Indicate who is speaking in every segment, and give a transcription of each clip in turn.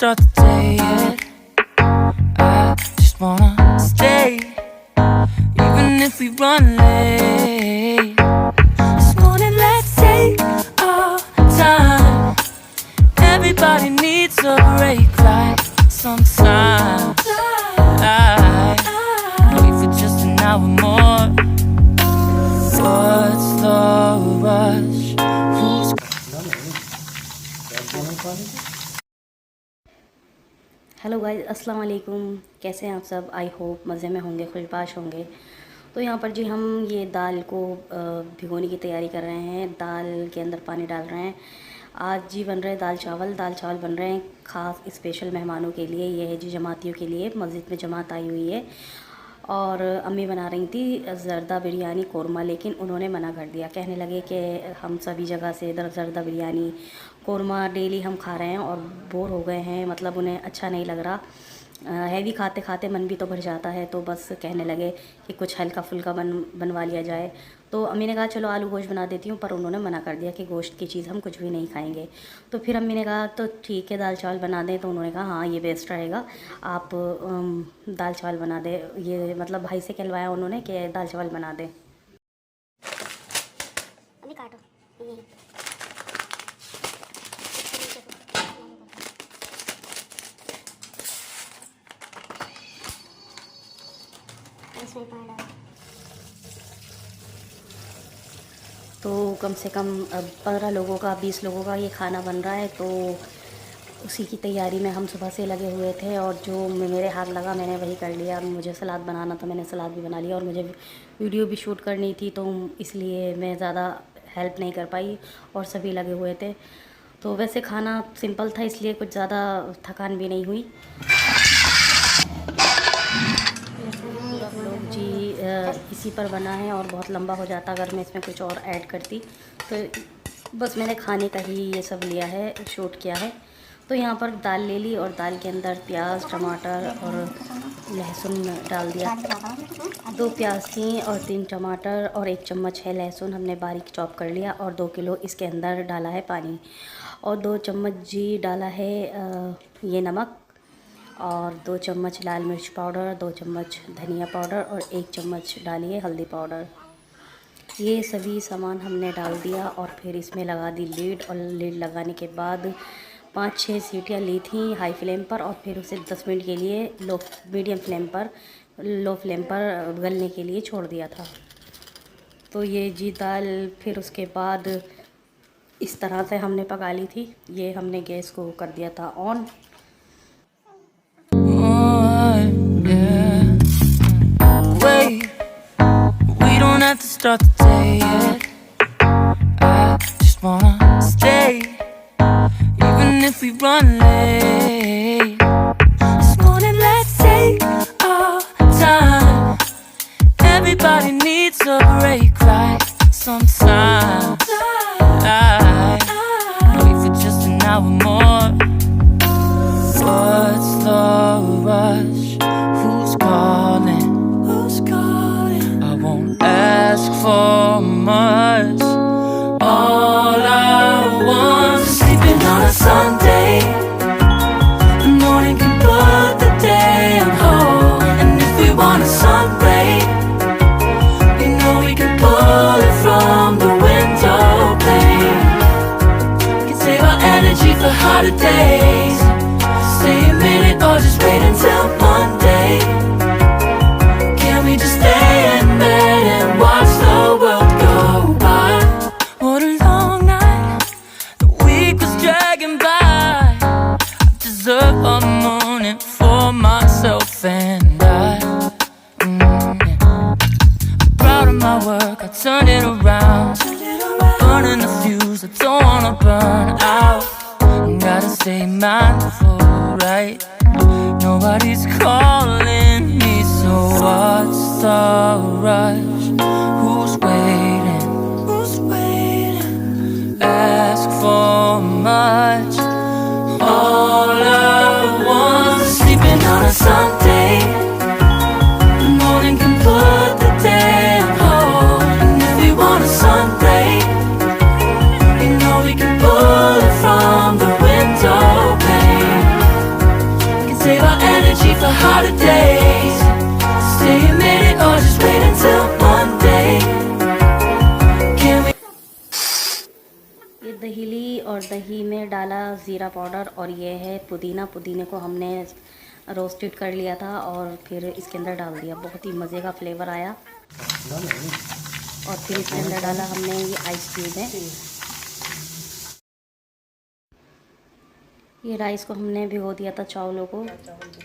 Speaker 1: start the day yet. I just wanna stay, even if we run late. This morning let's take our time. Everybody needs a break like sometimes. I wait for just an hour more. What's the rush? Who's
Speaker 2: hello guys, अस्सलाम वालेकुम। कैसे हैं आप सब? I hope मज़े में होंगे, खुशबाश होंगे। तो यहाँ पर जी हम ये दाल को भिगोने की तैयारी कर रहे हैं। दाल के अंदर पानी डाल रहे हैं। आज जी बन रहे हैं दाल चावल बन रहे हैं ख़ास स्पेशल मेहमानों के लिए। ये है जी जमातियों के लिए, मस्जिद में जमात आई हुई है और अम्मी बना रही थी ज़र्दा बिरयानी कोरमा, लेकिन उन्होंने मना कर दिया। कहने लगे कि हम सभी जगह से इधर ज़र्दा बिरयानी कोरमा डेली हम खा रहे हैं और बोर हो गए हैं, मतलब उन्हें अच्छा नहीं लग रहा। हैवी खाते खाते मन भी तो भर जाता है, तो बस कहने लगे कि कुछ हल्का फुल्का बनवा लिया जाए। तो अम्मी ने कहा चलो आलू गोश्त बना देती हूँ, पर उन्होंने मना कर दिया कि गोश्त की चीज़ हम कुछ भी नहीं खाएंगे। तो फिर अम्मी ने कहा तो ठीक है दाल चावल बना दें। तो उन्होंने कहा हाँ ये बेस्ट रहेगा, आप दाल चावल बना दें। ये मतलब भाई से कहलवाया उन्होंने कि दाल चावल बना दें।
Speaker 3: अभी काटो ये इसमें पानी डालो।
Speaker 2: तो कम से कम 15 लोगों का 20 लोगों का ये खाना बन रहा है, तो उसी की तैयारी में हम सुबह से लगे हुए थे और जो मेरे हाथ लगा मैंने वही कर लिया। मुझे सलाद बनाना तो मैंने सलाद भी बना लिया और मुझे वीडियो भी शूट करनी थी, तो इसलिए मैं ज़्यादा हेल्प नहीं कर पाई और सभी लगे हुए थे। तो वैसे खाना सिंपल था, इसलिए कुछ ज़्यादा थकान भी नहीं हुई। पूरा व्लॉग जी इसी पर बना है और बहुत लंबा हो जाता अगर मैं इसमें कुछ और ऐड करती। तो बस मैंने खाने का ही ये सब लिया है, शूट किया है। तो यहाँ पर दाल ले ली और दाल के अंदर प्याज टमाटर और लहसुन डाल दिया। 2 प्याज थी और 3 टमाटर और 1 चम्मच है लहसुन हमने बारीक चॉप कर लिया और 2 किलो इसके अंदर डाला है पानी और 2 चम्मच जी डाला है ये नमक और 2 चम्मच लाल मिर्च पाउडर, 2 चम्मच धनिया पाउडर और 1 चम्मच डाली है हल्दी पाउडर। ये सभी सामान हमने डाल दिया और फिर इसमें लगा दी लीड और लीड लगाने के बाद 5-6 सीटियाँ ली थी हाई फ्लेम पर और फिर उसे 10 मिनट के लिए लो फ्लेम पर गलने के लिए छोड़ दिया था। तो ये जी दाल फिर उसके बाद इस तरह से हमने पका ली थी। ये हमने गैस को कर दिया था on.
Speaker 1: We don't have to start the day yet. I just wanna stay, even if we run late. This morning let's take our time. Everybody needs a break like sometimes. I wait for just an hour more. What's the rush? Who's calling? I won't ask for much. All I want is sleeping on a Sunday. The morning can put the day on hold. And if we want a sun ray, we know we can pull it from the window pane. Can save our energy for harder days. Stay a minute or just wait until Monday. Can we just stay in bed and watch the world go by? What a long night, the week was dragging by. I deserve a morning for myself and I. I'm proud of my work, I turned it around. I'm burning the fuse, I don't wanna burn out. Gotta stay mindful, right? Nobody's calling me, so what's the rush? Who's waiting? Ask for much. All I want is sleeping on a Sunday. The morning can put the day on hold. And if we want a sun ray, we know we can pull it from the window pane.
Speaker 2: दही में डाला ज़ीरा powder और ये है पुदीना। पुदीने को हमने रोस्टेड कर लिया था और फिर इसके अंदर डाल दिया। बहुत ही मज़े का फ्लेवर आया। और फिर इसके अंदर डाला हमने ये आइस क्यूब है। ये राइस को हमने भिगो दिया था चावलों को,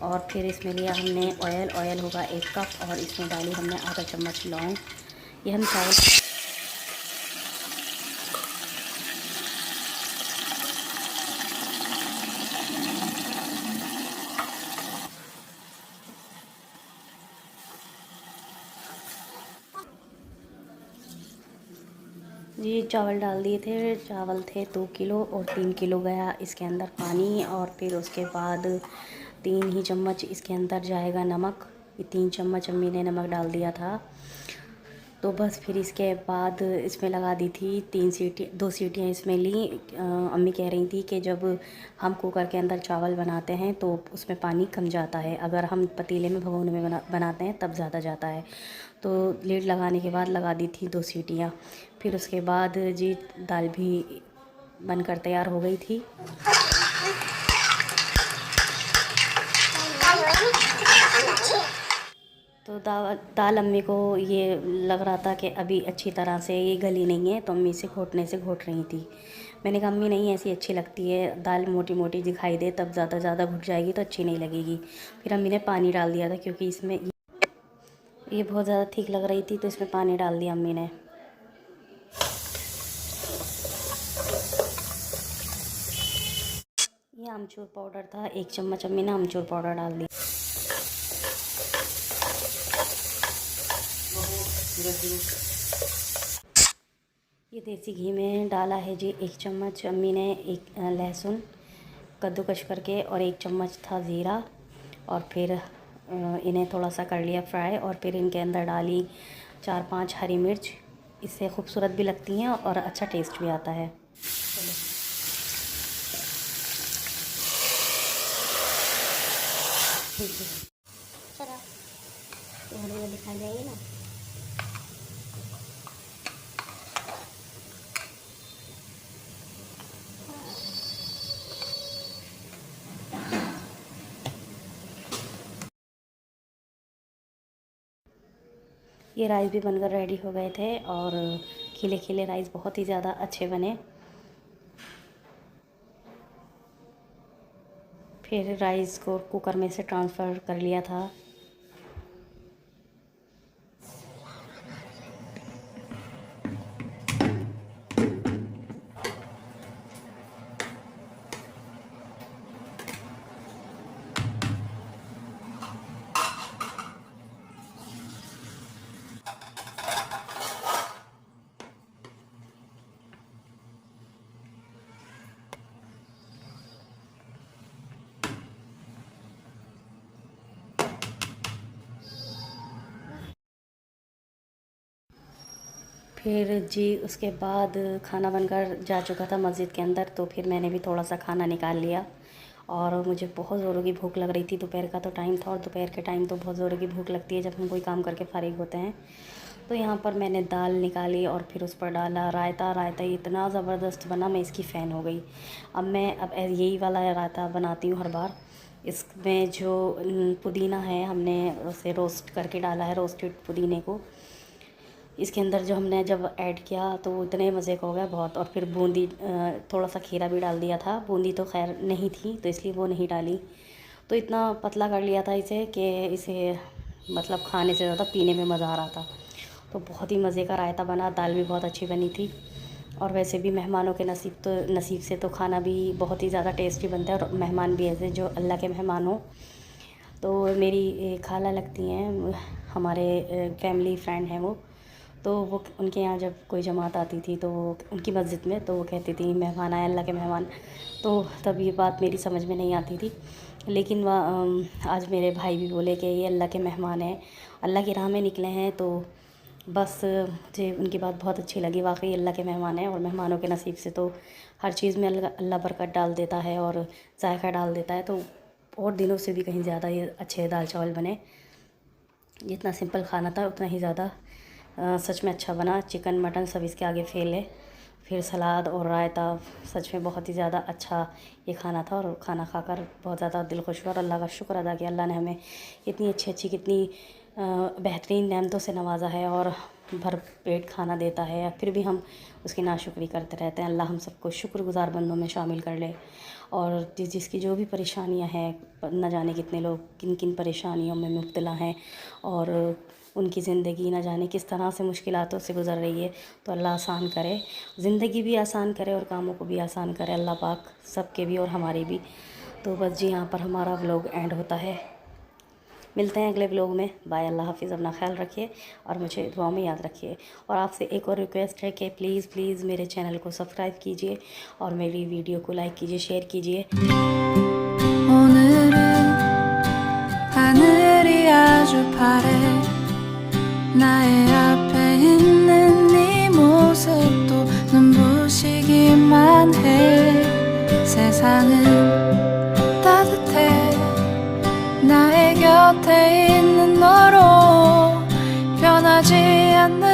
Speaker 2: और फिर इसमें लिया हमने ऑयल। ऑयल होगा 1 कप, और इसमें डाली हमने आधा चम्मच लौंग। ये हम चावल जी चावल डाल दिए थे। चावल थे 2 किलो और 3 किलो गया इसके अंदर पानी। और फिर उसके बाद 3 ही चम्मच इसके अंदर जाएगा नमक। ये 3 चम्मच अम्मी ने नमक डाल दिया था। तो बस फिर इसके बाद इसमें लगा दी थी 2 सीटियाँ इसमें ली। अम्मी कह रही थी कि जब हम कुकर के अंदर चावल बनाते हैं तो उसमें पानी कम जाता है, अगर हम पतीले में भगोने में बनाते हैं तब ज़्यादा जाता है। तो लीड लगाने के बाद लगा दी थी 2 सीटियाँ। फिर उसके बाद जी दाल भी बनकर तैयार हो गई थी। तो दाल अम्मी को ये लग रहा था कि अभी अच्छी तरह से ये गली नहीं है, तो अम्मी से घोटने से घोट रही थी। मैंने कहा अम्मी नहीं, ऐसी अच्छी लगती है, दाल मोटी मोटी दिखाई दे तब ज़्यादा घुट जाएगी तो अच्छी नहीं लगेगी। फिर अम्मी ने पानी डाल दिया था, क्योंकि इसमें ये बहुत ज़्यादा ठीक लग रही थी, तो इसमें पानी डाल दिया अम्मी ने। ये आमचूर पाउडर था, 1 चम्मच अम्मी ने आमचूर पाउडर डाल दिया। ये देसी घी में डाला है जी 1 चम्मच अम्मी ने। 1 लहसुन कद्दूकस करके, और 1 चम्मच था ज़ीरा। और फिर इन्हें थोड़ा सा कर लिया फ्राई, और फिर इनके अंदर डाली 4-5 हरी मिर्च। इससे खूबसूरत भी लगती हैं और अच्छा टेस्ट भी आता है।
Speaker 3: चलो ये हरी वाली खा जाएगी ना।
Speaker 2: ये राइस भी बनकर रेडी हो गए थे, और खिले खिले राइस बहुत ही ज़्यादा अच्छे बने। फिर राइस को कुकर में से ट्रांसफ़र कर लिया था। फिर जी उसके बाद खाना बनकर जा चुका था मस्जिद के अंदर, तो फिर मैंने भी थोड़ा सा खाना निकाल लिया। और मुझे बहुत ज़ोरों की भूख लग रही थी। दोपहर का तो टाइम था, और दोपहर के टाइम तो बहुत ज़ोरों की भूख लगती है जब हम कोई काम करके फारिग होते हैं। तो यहाँ पर मैंने दाल निकाली और फिर उस पर डाला रायता। रायता इतना ज़बरदस्त बना, मैं इसकी फ़ैन हो गई। अब यही वाला रायता बनाती हूँ हर बार। इसमें जो पुदीना है हमने उसे रोस्ट करके डाला है, रोस्टेड पुदीने को इसके अंदर जो हमने जब ऐड किया तो इतने मज़े का हो गया बहुत। और फिर बूंदी, थोड़ा सा खीरा भी डाल दिया था। बूंदी तो खैर नहीं थी तो इसलिए वो नहीं डाली। तो इतना पतला कर लिया था इसे कि इसे मतलब खाने से ज़्यादा पीने में मज़ा आ रहा था। तो बहुत ही मज़े का रायता बना। दाल भी बहुत अच्छी बनी थी। और वैसे भी मेहमानों के नसीब से तो खाना भी बहुत ही ज़्यादा टेस्टी बनता है। और मेहमान भी ऐसे जो अल्लाह के मेहमान हो। तो मेरी खाला लगती हैं, हमारे फैमिली फ्रेंड हैं वो। तो वो उनके यहाँ जब कोई जमात आती थी तो उनकी मस्जिद में, तो वो कहती थी मेहमान आए अल्लाह के मेहमान। तो तब ये बात मेरी समझ में नहीं आती थी। लेकिन वह आज मेरे भाई भी बोले कि ये अल्लाह के मेहमान हैं, अल्लाह की राह में निकले हैं। तो बस मुझे उनकी बात बहुत अच्छी लगी। वाकई अल्लाह के मेहमान हैं, और मेहमानों के नसीब से तो हर चीज़ में अल्लाह बरकत डाल देता है और जायका डाल देता है। तो और दिनों से भी कहीं ज़्यादा ये अच्छे दाल चावल बने। जितना सिंपल खाना था उतना ही ज़्यादा सच में अच्छा बना। चिकन मटन सब इसके आगे फेल है। फिर सलाद और रायता। सच में बहुत ही ज़्यादा अच्छा ये खाना था और खाना खाकर बहुत ज़्यादा दिल खुश हुआ और अल्लाह का शुक्र अदा किया। अल्लाह ने हमें इतनी अच्छी कितनी बेहतरीन नेमतों से नवाजा है और भर पेट खाना देता है, फिर भी हम उसकी नाशुक्री करते रहते हैं। अल्लाह हम सबको शुक्रगुज़ार बंदों में शामिल कर ले। और जिसकी जो भी परेशानियां हैं, न जाने कितने लोग किन किन परेशानियों में मुब्तला हैं और उनकी ज़िंदगी न जाने किस तरह से मुश्किलातों से गुज़र रही है, तो अल्लाह आसान करे, ज़िंदगी भी आसान करे और कामों को भी आसान करे अल्लाह पाक, सबके भी और हमारी भी। तो बस जी यहाँ पर हमारा व्लॉग एंड होता है। मिलते हैं अगले व्लॉग में। बाय, अल्लाह हाफिज़, अपना ख्याल रखिए और मुझे दुआ में याद रखिए। और आपसे एक और रिक्वेस्ट है कि प्लीज़ मेरे चैनल को सब्सक्राइब कीजिए और मेरी वीडियो को लाइक कीजिए, शेयर कीजिए।
Speaker 1: 오늘은 하늘이 아주 파래 나의 앞에 있는 네 모습도 눈부시기만 해 세상은 따뜻해 나의 곁에 있는 너로 변하지 않는